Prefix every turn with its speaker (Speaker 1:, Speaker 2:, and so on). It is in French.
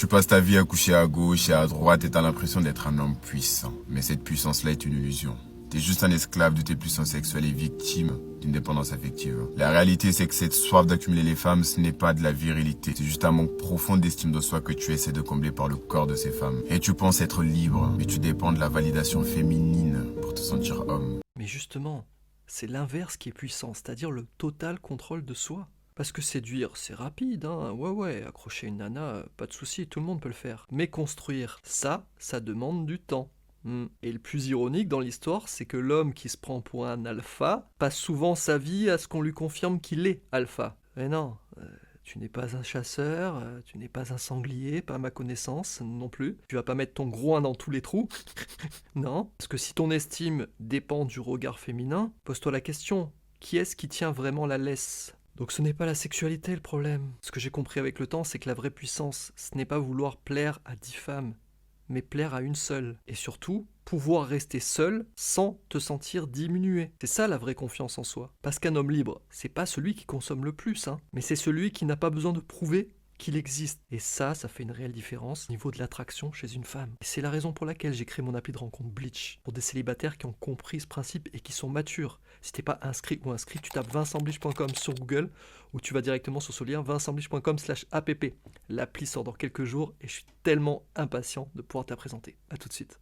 Speaker 1: Tu passes ta vie à coucher à gauche et à droite et t'as l'impression d'être un homme puissant. Mais cette puissance-là est une illusion. T'es juste un esclave de tes pulsions sexuelles et victime d'une dépendance affective. La réalité, c'est que cette soif d'accumuler les femmes, ce n'est pas de la virilité. C'est juste un manque profond d'estime de soi que tu essaies de combler par le corps de ces femmes. Et tu penses être libre, mais tu dépends de la validation féminine pour te sentir homme.
Speaker 2: Mais justement, c'est l'inverse qui est puissant, c'est-à-dire le total contrôle de soi. Parce que séduire, c'est rapide, hein. Ouais, accrocher une nana, pas de souci, tout le monde peut le faire. Mais construire, ça demande du temps. Et le plus ironique dans l'histoire, c'est que l'homme qui se prend pour un alpha passe souvent sa vie à ce qu'on lui confirme qu'il est alpha. Mais non, tu n'es pas un chasseur, tu n'es pas un sanglier, pas à ma connaissance non plus. Tu vas pas mettre ton groin dans tous les trous. Non, parce que si ton estime dépend du regard féminin, pose-toi la question, qui est-ce qui tient vraiment la laisse? Donc ce n'est pas la sexualité le problème. Ce que j'ai compris avec le temps, c'est que la vraie puissance, ce n'est pas vouloir plaire à 10 femmes, mais plaire à une seule. Et surtout, pouvoir rester seul sans te sentir diminué. C'est ça la vraie confiance en soi. Parce qu'un homme libre, c'est pas celui qui consomme le plus, hein, mais c'est celui qui n'a pas besoin de prouver qu'il existe. Et ça fait une réelle différence au niveau de l'attraction chez une femme. Et c'est la raison pour laquelle j'ai créé mon appli de rencontre Bleach, pour des célibataires qui ont compris ce principe et qui sont matures. Si t'es pas inscrit ou inscrit, tu tapes vincentbleach.com sur Google ou tu vas directement sur ce lien vincentbleach.com/app. L'appli sort dans quelques jours et je suis tellement impatient de pouvoir te la présenter. A tout de suite.